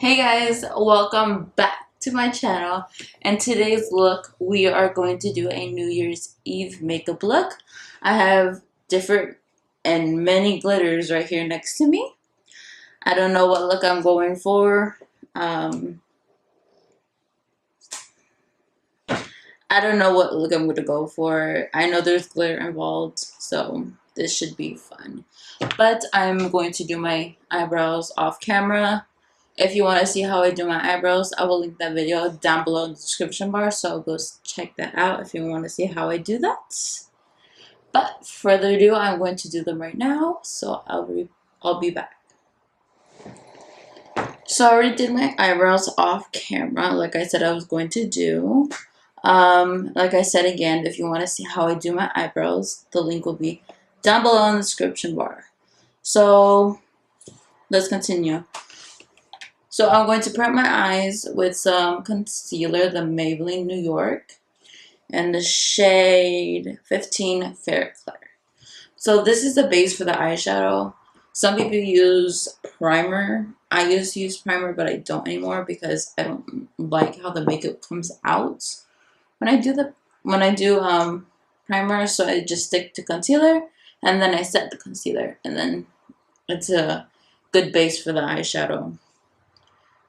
Hey guys, welcome back to my channel. And today's look, we are going to do a New Year's Eve makeup look. I have different and many glitters right here next to me. I don't know what look I'm going for. I don't know what look I'm going to go for. I know there's glitter involved, so this should be fun. But I'm going to do my eyebrows off camera. If you want to see how I do my eyebrows, I will link that video down below in the description bar, so go check that out if you want to see how I do that. But further ado, I'm going to do them right now, so I'll be back. So I already did my eyebrows off camera, like I said I was going to do. Like I said again, if you want to see how I do my eyebrows, the link will be down below in the description bar. So let's continue. So I'm going to prep my eyes with some concealer, the Maybelline New York, and the shade 15 Fair Clear. So this is the base for the eyeshadow. Some people use primer. I used to use primer, but I don't anymore because I don't like how the makeup comes out when I do primer. So I just stick to concealer and then I set the concealer, and then it's a good base for the eyeshadow.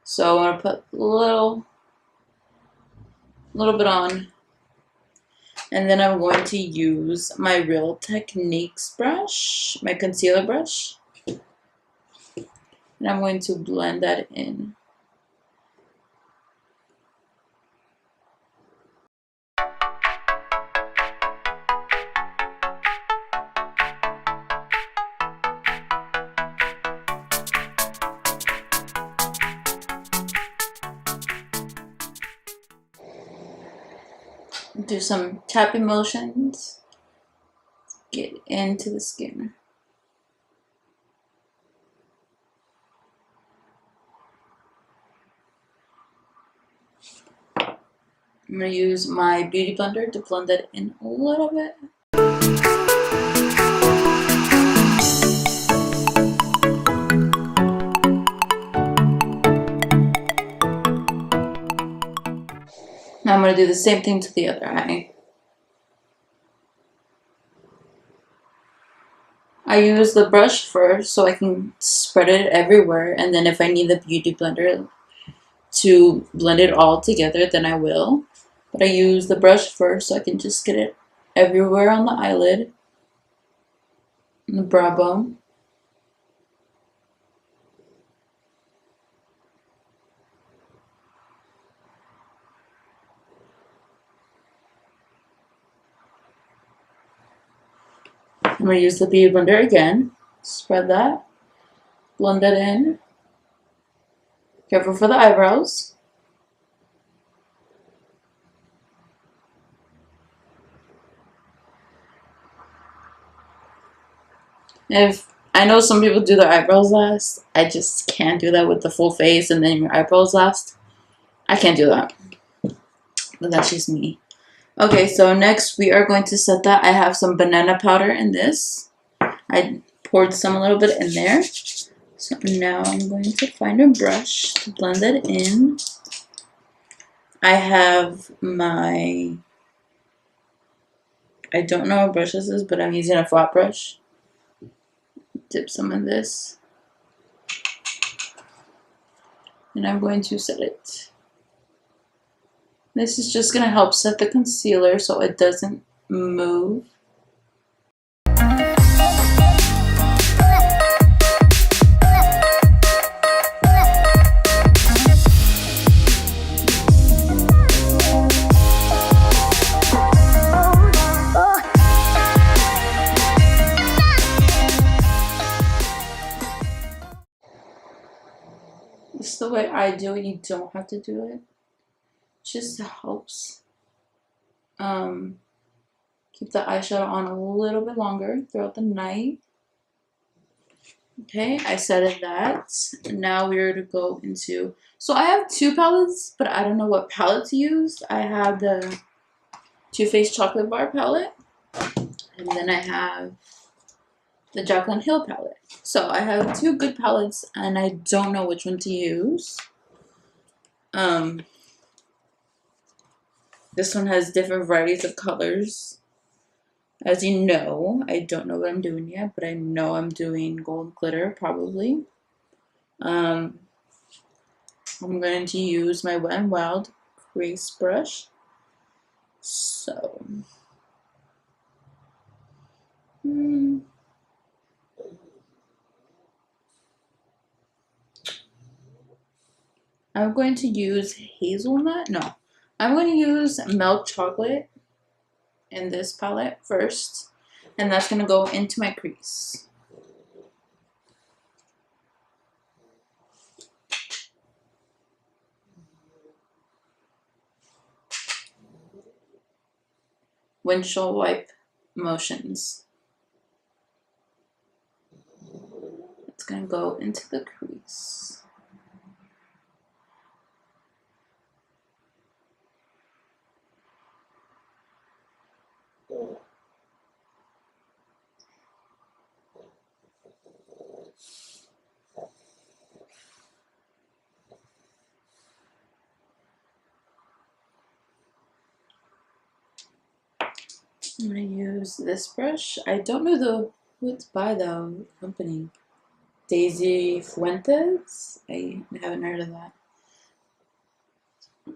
So I'm gonna put a little bit on, and then I'm going to use my Real Techniques brush, my concealer brush, and I'm going to blend that in. Do some tapping motions, get into the skin. I'm going to use my beauty blender to blend it in a little bit. Now I'm going to do the same thing to the other eye. I use the brush first so I can spread it everywhere, and then if I need the beauty blender to blend it all together, then I will. But I use the brush first so I can just get it everywhere on the eyelid, and the brow bone. I'm going to use the beauty blender again. Spread that. Blend that in. Careful for the eyebrows. If I know some people do their eyebrows last, I just can't do that with the full face and then your eyebrows last. I can't do that. But that's just me. Okay, so next we are going to set that. I have some banana powder in this. I poured some a little bit in there. So now I'm going to find a brush to blend it in. I have my, I don't know what brush this is, but I'm using a flat brush. Dip some in this. And I'm going to set it. This is just going to help set the concealer so it doesn't move. This is the way I do it. You don't have to do it. Just helps keep the eyeshadow on a little bit longer throughout the night. Okay, I set that. Now we're to go into, so I have two palettes, but I don't know what palette to use. I have the Too Faced Chocolate Bar palette, and then I have the Jaclyn Hill palette. So I have two good palettes, and I don't know which one to use. This one has different varieties of colors. As you know, I don't know what I'm doing yet, but I know I'm doing gold glitter probably. I'm going to use my Wet n Wild crease brush. So, I'm going to use hazelnut. No, I'm going to use milk chocolate in this palette first, and that's going to go into my crease. Windshield wipe motions. It's going to go into the crease. I'm going to use this brush. I don't know who it's by the company. Daisy Fuentes. I haven't heard of that.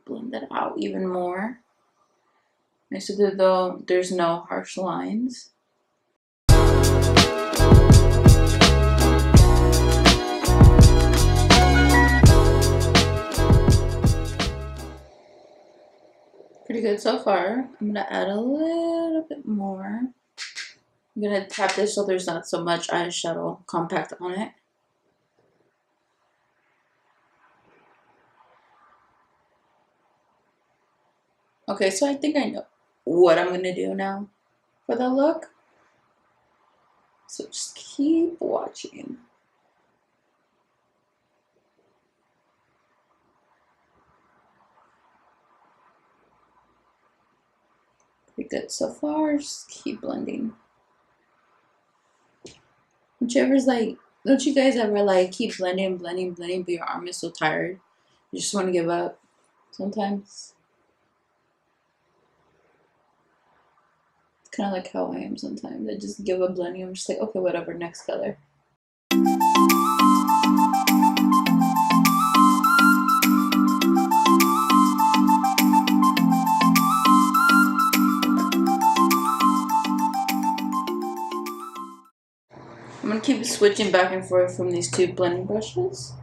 Blend that out even more. Nice to do though, there's no harsh lines. Pretty good so far. I'm gonna add a little bit more. I'm gonna tap this so there's not so much eyeshadow compact on it. Okay, so I think I know what I'm gonna do now for the look. So just keep watching. Pretty good so far. Just keep blending. Whichever's like, don't you guys ever like keep blending, blending, blending, but your arm is so tired? You just want to give up sometimes? It's kind of like how I am sometimes. I just give up blending. I'm just like, okay, whatever, next color. I'm going to keep switching back and forth from these two blending brushes.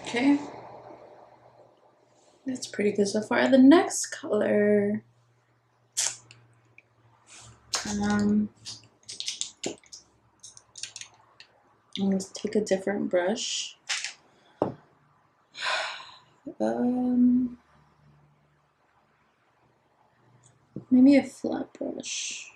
Okay, that's pretty good so far. The next color, I'm going to take a different brush. Maybe a flat brush.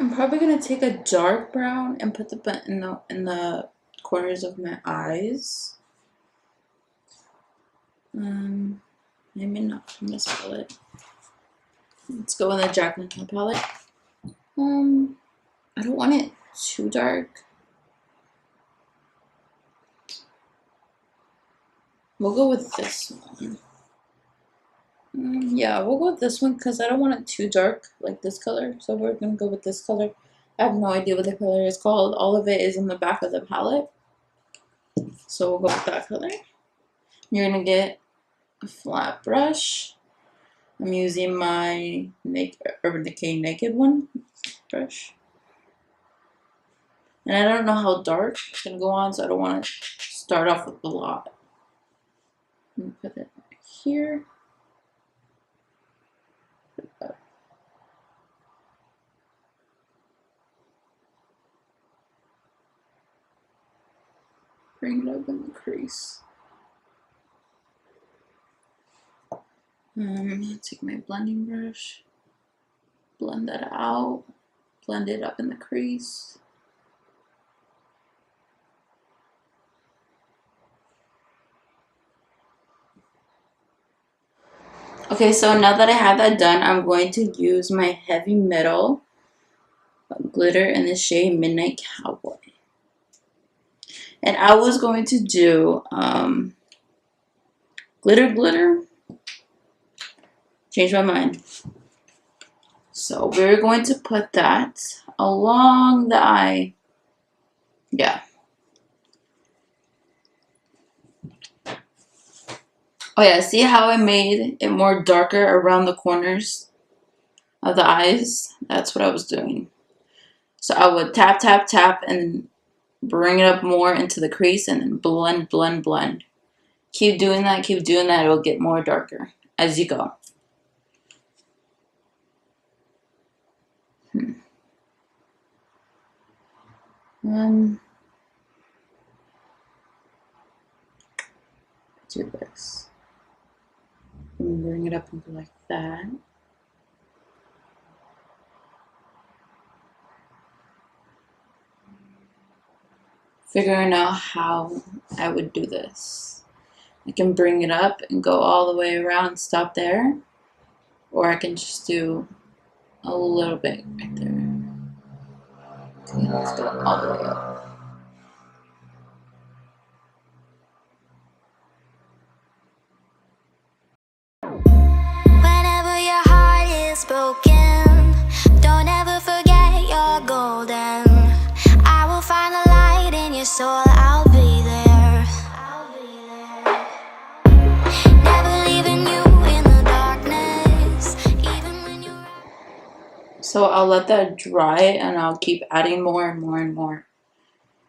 I'm probably gonna take a dark brown and put the in the corners of my eyes. Maybe not from this palette. Let's go in the Jaclyn Hill palette. I don't want it too dark. We'll go with this one. Yeah, we'll go with this one because I don't want it too dark, like this color. So we're gonna go with this color. I have no idea what the color is called. All of it is in the back of the palette. So we'll go with that color. You're gonna get a flat brush. I'm using my Urban Decay Naked one brush. And I don't know how dark it's going to go on, so I don't want to start off with a lot. Let me put it right here. Bring it up in the crease. Take my blending brush, blend that out, blend it up in the crease. Okay, so now that I have that done, I'm going to use my heavy metal glitter in the shade Midnight Cowboy. And I was going to do glitter. Changed my mind. So we're going to put that along the eye. Yeah. Oh yeah, see how I made it more darker around the corners of the eyes? That's what I was doing. So I would tap, tap, tap, and bring it up more into the crease and then blend, blend, blend. Keep doing that, it'll get more darker as you go. Do this. And bring it up and go like that. Figuring out how I would do this. I can bring it up and go all the way around, stop there, or I can just do a little bit right there. Okay, let's go all the way up. Whenever your heart is broken, don't ever forget you're golden. I will find the light in your soul, I'll be there. Never leaving you in the darkness, even when you're... So I'll let that dry and I'll keep adding more and more and more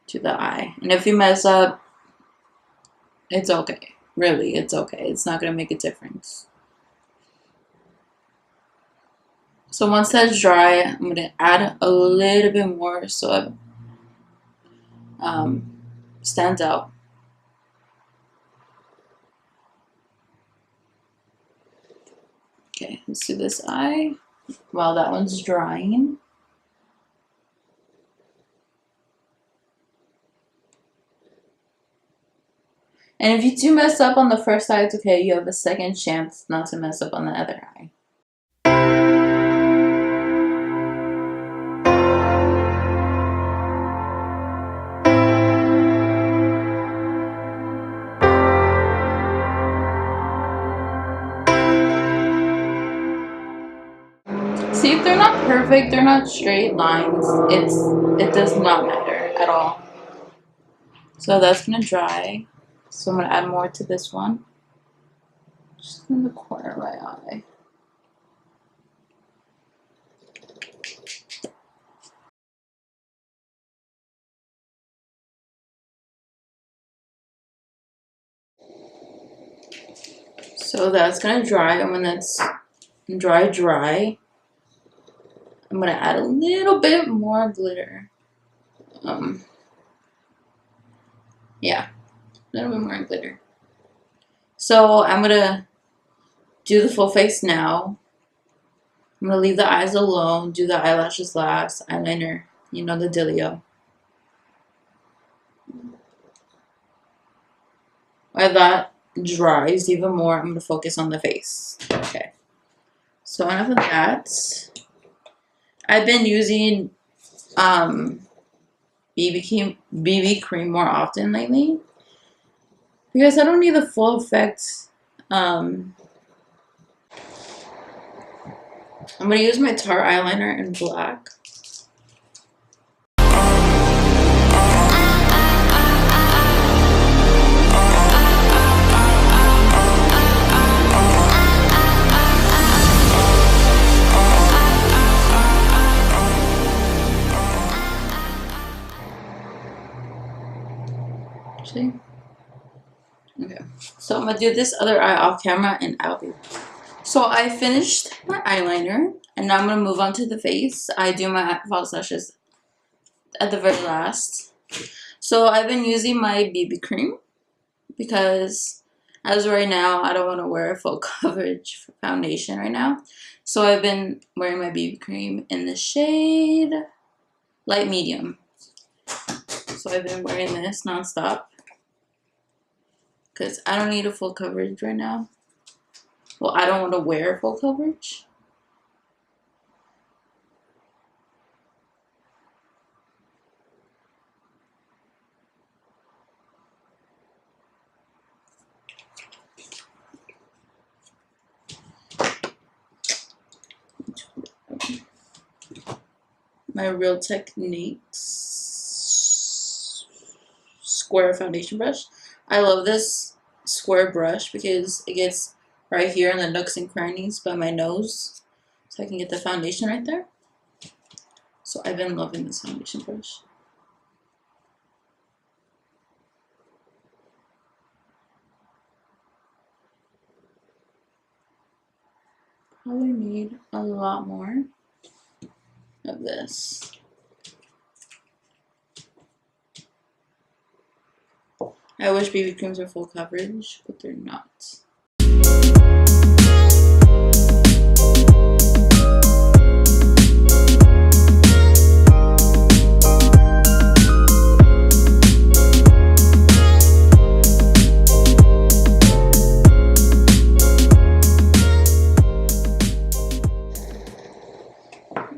to the eye. And if you mess up, it's okay. Really, it's okay. It's not going to make a difference. So once that's dry, I'm going to add a little bit more so it stands out. Okay, let's do this eye while that one's drying. And if you do mess up on the first eye, it's okay. You have a second chance not to mess up on the other eye. See, if they're not perfect, they're not straight lines, it does not matter at all. So that's gonna dry. So I'm gonna add more to this one. Just in the corner of my eye. So that's gonna dry, and when that's dry, I'm gonna add a little bit more glitter. Yeah, a little bit more glitter. So I'm gonna do the full face now. I'm gonna leave the eyes alone, do the eyelashes last, eyeliner, you know, the dealio. While that dries even more, I'm gonna focus on the face. Okay. So enough of that. I've been using BB cream more often lately because I don't need the full effect. I'm gonna use my Tarte eyeliner in black. See? Okay. So I'm gonna do this other eye off camera and I'll be. So I finished my eyeliner and now I'm gonna move on to the face. I do my false lashes at the very last. So I've been using my BB cream because as of right now, I don't want to wear full coverage foundation right now. So I've been wearing my BB cream in the shade light medium. So I've been wearing this nonstop because I don't need a full coverage right now. Well, I don't want to wear full coverage. My Real Techniques square foundation brush. I love this square brush because it gets right here in the nooks and crannies by my nose, so I can get the foundation right there. So I've been loving this foundation brush. Probably need a lot more of this. I wish BB creams were full coverage, but they're not.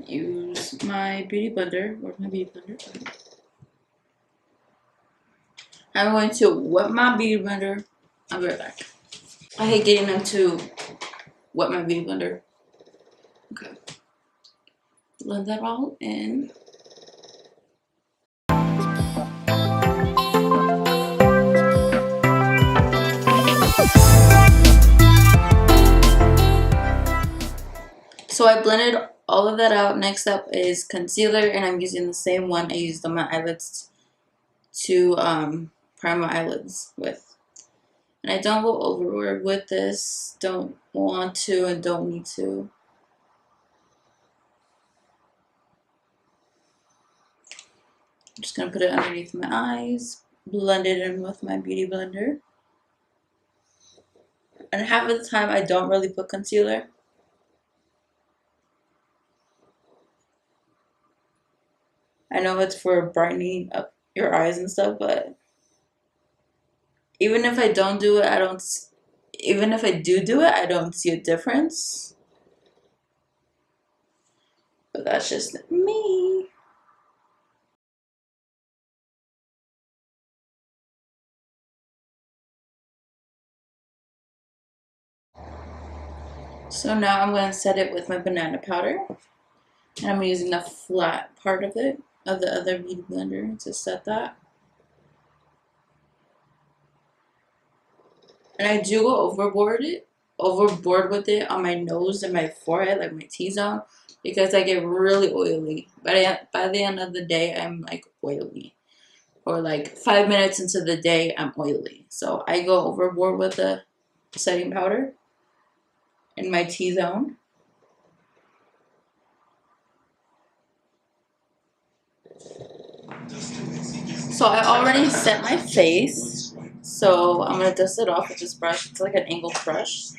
Use my beauty blender. Where's my beauty blender? I'm going to wet my beauty blender. I'll be right back. I hate getting them to wet my beauty blender. Okay. Blend that all in. So I blended all of that out. Next up is concealer, and I'm using the same one I used on my eyelids to prime my eyelids with. And I don't go overboard with this. Don't want to and don't need to. I'm just going to put it underneath my eyes, blend it in with my beauty blender. And half of the time I don't really put concealer. I know it's for brightening up your eyes and stuff, but even if I don't do it, even if I do it, I don't see a difference. But that's just me. So now I'm going to set it with my banana powder. And I'm using the flat part of it, of the other beauty blender, to set that. And I do go overboard with it on my nose and my forehead, like my T-zone, because I get really oily. But by the end of the day, I'm like oily. Or like 5 minutes into the day, I'm oily. So I go overboard with the setting powder in my T-zone. So I already set my face, so I'm going to dust it off with this brush. It's like an angled brush.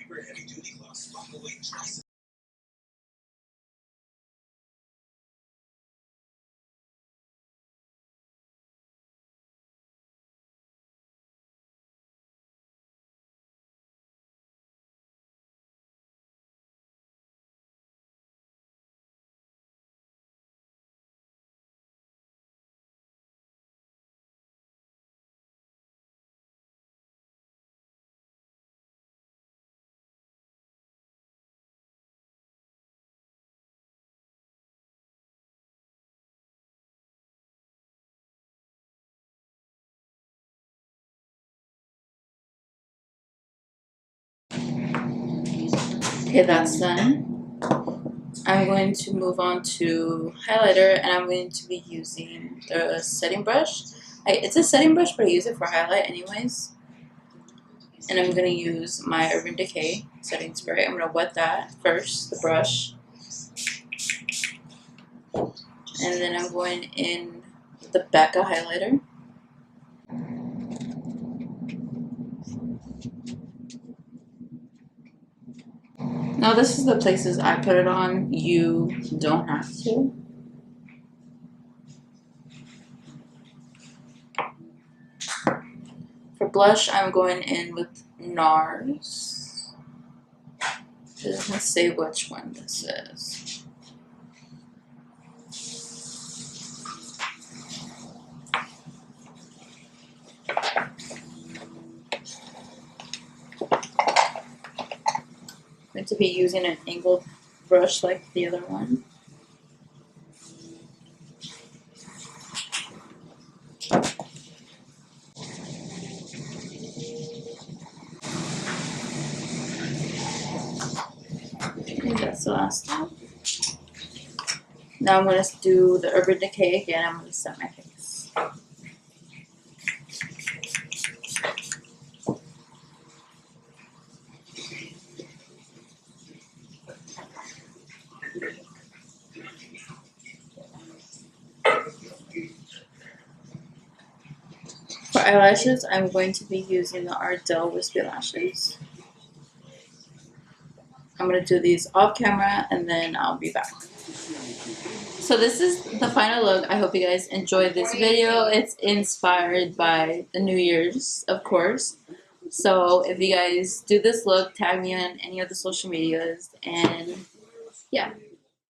Okay, that's done. I'm going to move on to highlighter, and I'm going to be using the setting brush. It's a setting brush, but I use it for highlight anyways. And I'm going to use my Urban Decay setting spray. I'm going to wet that first, the brush. And then I'm going in with the Becca highlighter. Now this is the places I put it on. You don't have to. For blush, I'm going in with NARS. It doesn't say which one this is. I'm going to be using an angled brush like the other one. Okay, that's the last step. Now I'm going to do the Urban Decay again. I'm going to set my face. For eyelashes, I'm going to be using the Ardell Wispy Lashes. I'm going to do these off camera and then I'll be back. So this is the final look. I hope you guys enjoyed this video. It's inspired by the New Year's, of course. So if you guys do this look, tag me on any of the social medias. And yeah.